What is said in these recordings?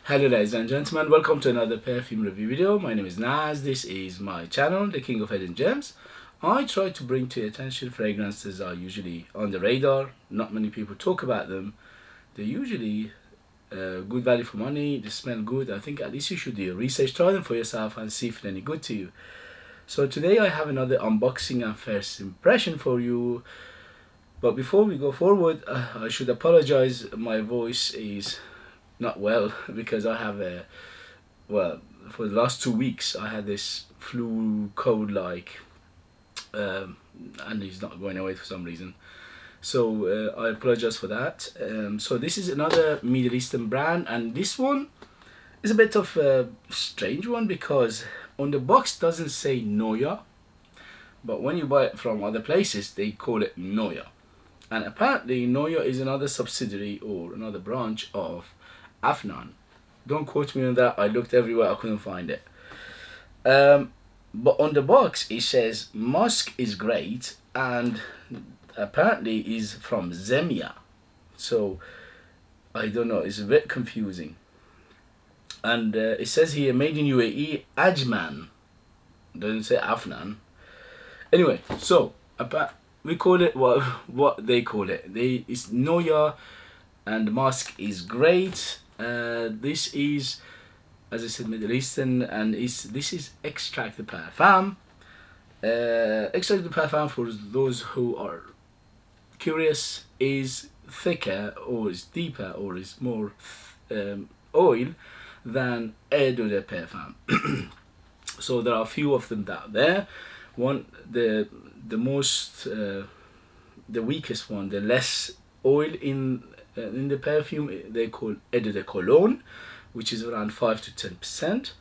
Hello ladies and gentlemen, welcome to another perfume review video. My name is Naz, this is my channel, The King of Hidden Gems. I try to bring to your attention fragrances are usually on the radar, not many people talk about them. They're usually good value for money, they smell good. I think at least you should do your research, try them for yourself and see if they're any good to you. So today I have another unboxing and first impression for you. But before we go forward, I should apologize, my voice is not well because I have for the last 2 weeks I had this flu cold and it's not going away for some reason, so I apologize for that. So this is another Middle Eastern brand, and this one is a bit of a strange one because on the box doesn't say Noya, but when you buy it from other places they call it Noya. And apparently Noya is another subsidiary or another branch of Afnan. Don't quote me on that, I looked everywhere, I couldn't find it. But on the box it says Musk is great, and apparently is from Zimaya. So I don't know, it's a bit confusing. And it says here made in UAE, Ajman. Doesn't say Afnan. Anyway, so we call it what they call it. It's Noya and Musk is great. This is, as I said, Middle Eastern, and this is Extrait de Parfum. Extrait de Parfum, for those who are curious, is thicker or is deeper or is more oil than Eau de Parfum. So there are a few of them out there. One, the most the weakest one, the less oil in the perfume, they call Eau de Cologne, which is around 5 to 10%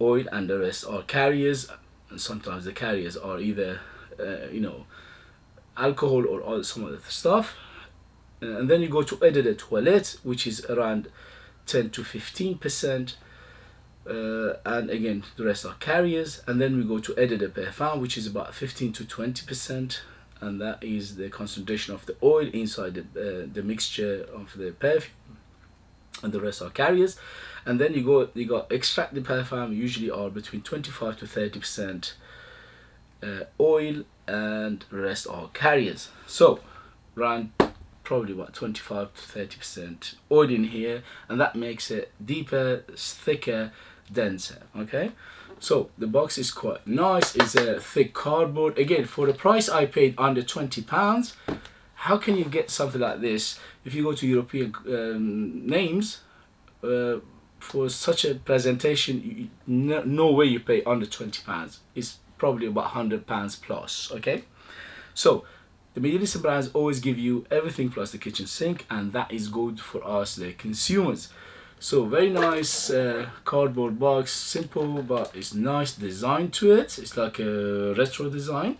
oil, and the rest are carriers. And sometimes the carriers are either alcohol or some other stuff. And then you go to Eau de Toilette, which is around 10 to 15%. And again the rest are carriers. And then we go to Eau de Parfum, which is about 15 to 20%, and that is the concentration of the oil inside the mixture of the perfume, and the rest are carriers. And then you got Extrait de Parfum, usually are between 25 to 30% oil, and the rest are carriers. So around probably about 25 to 30% oil in here, and that makes it deeper, thicker, denser. Okay, so the box is quite nice. It's a thick cardboard. Again, for the price I paid, under £20, how can you get something like this if you go to European names for such a presentation? No way you pay under £20. It's probably about £100 plus. Okay, so the Middle Eastern brands always give you everything plus the kitchen sink, and that is good for us, the consumers. So very nice cardboard box, simple, but it's nice design to it. It's like a retro design.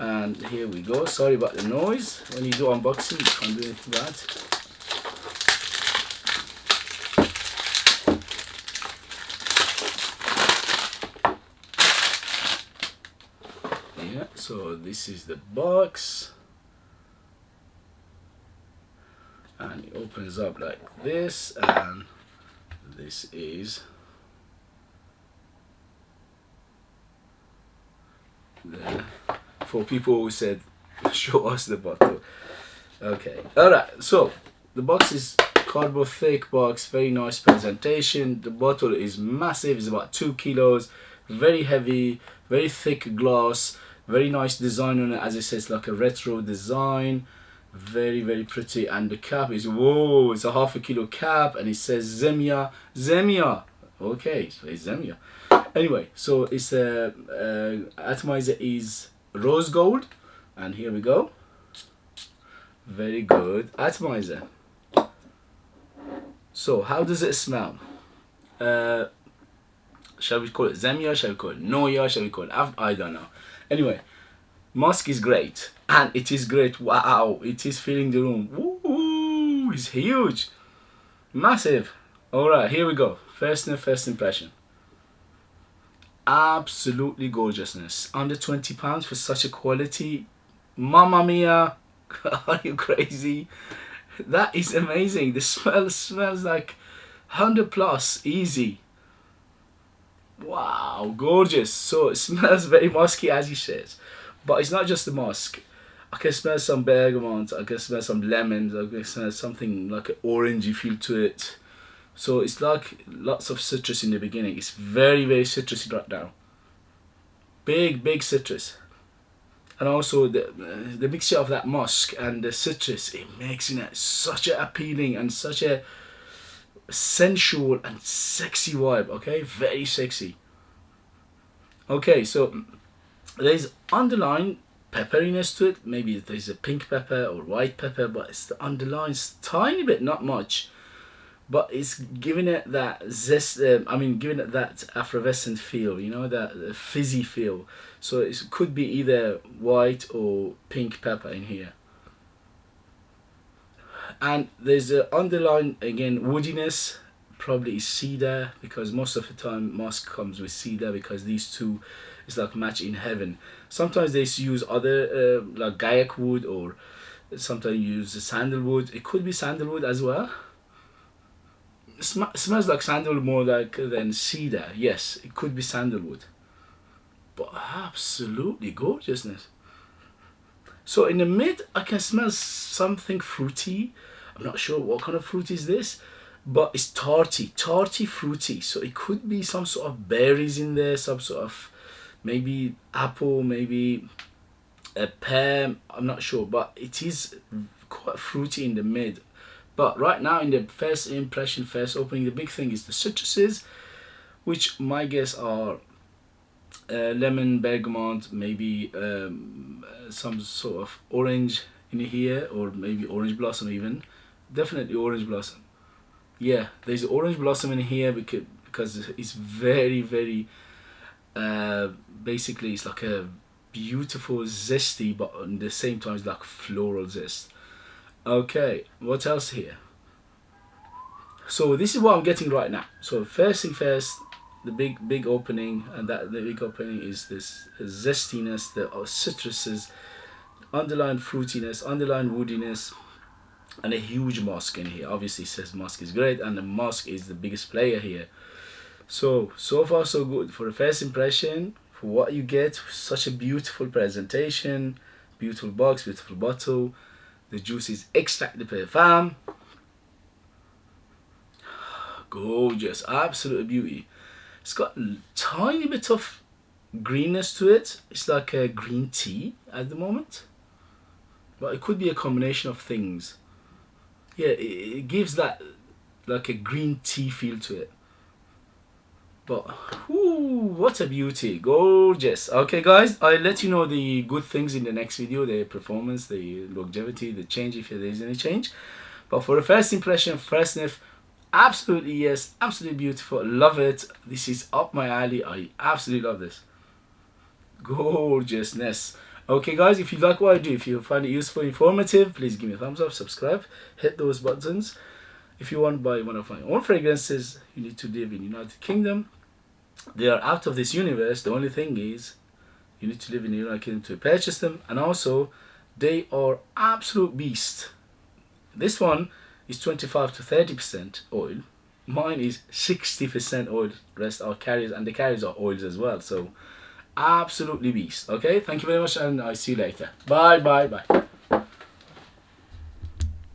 And here we go. Sorry about the noise. When you do unboxing, you can't do anything about it. Yeah, so this is the box. And it opens up like this, and this is for people who said show us the bottle. Okay, alright, so the box is cardboard, thick box, very nice presentation. The bottle is massive, it's about 2 kilos, very heavy, very thick glass, very nice design on it. As it says, like a retro design, very pretty. And the cap is, whoa, it's a ½ kilo cap, and it says Zimaya. Okay, so it's Zimaya. Anyway, so it's atomizer is rose gold, and here we go. Very good atomizer. So how does it smell? Shall we call it Zimaya? Shall we call it Noya? Shall we call it I don't know. Anyway, Musk is great, and it is great. Wow, it is filling the room. Woo, it's huge, massive. All right, here we go. First impression. Absolutely gorgeousness. Under £20 for such a quality. Mamma mia, are you crazy? That is amazing. The smell smells like 100 plus, easy. Wow, gorgeous. So it smells very musky as he says. But it's not just the musk. I can smell some bergamot, I can smell some lemons, I can smell something like an orangey feel to it. So it's like lots of citrus in the beginning. It's very, very citrusy right now. Big citrus. And also the mixture of that musk and the citrus, it makes it such an appealing and such a sensual and sexy vibe. Okay, very sexy. Okay, so there's underlying pepperiness to it. Maybe there's a pink pepper or white pepper, but it's the underlying tiny bit, not much, but it's giving it that zest. Giving it that effervescent feel, you know, that fizzy feel. So it could be either white or pink pepper in here. And there's a underlying, again, woodiness, probably is cedar, because most of the time musk comes with cedar, because these two is like match in heaven. Sometimes they use other like gaiac wood, or sometimes use sandalwood. It could be sandalwood as well. Smells like sandalwood more like than cedar. Yes, it could be sandalwood, but absolutely gorgeousness. So in the mid, I can smell something fruity. I'm not sure what kind of fruit is this, but it's tarty, fruity. So it could be some sort of berries in there, some sort of maybe apple, maybe a pear. I'm not sure, but it is quite fruity in the mid. But right now, in the first impression, first opening, the big thing is the citruses, which my guess are lemon, bergamot, maybe some sort of orange in here, or maybe orange blossom even. Definitely orange blossom. Yeah, there's orange blossom in here because it's very basically it's like a beautiful zesty, but at the same time it's like floral zest. Okay, what else here? So this is what I'm getting right now. So first thing first, the big opening, and the big opening is this zestiness, the citruses, underlying fruitiness, underlying woodiness, and a huge musk in here. Obviously it says musk is great, and the musk is the biggest player here. So far so good for the first impression. For what you get, such a beautiful presentation, beautiful box, beautiful bottle. The juice is Extrait de Parfum. Gorgeous, absolute beauty. It's got a tiny bit of greenness to it. It's like a green tea at the moment, but it could be a combination of things. Yeah, it gives that like a green tea feel to it. But what a beauty, gorgeous. Okay guys, I'll let you know the good things in the next video, the performance, the longevity, the change, if there is any change. But for the first impression, first sniff, absolutely yes, absolutely beautiful, love it. This is up my alley. I absolutely love this. Gorgeousness. Okay guys, if you like what I do, if you find it useful, informative, please give me a thumbs up, subscribe, hit those buttons. If you want to buy one of my own fragrances, you need to live in United Kingdom. They are out of this universe. The only thing is you need to live in the United Kingdom to purchase them, and also they are absolute beast. This one is 25 to 30% oil. Mine is 60% oil. Rest are carriers, and the carriers are oils as well. So absolutely beast. Okay, thank you very much, and I'll see you later. Bye.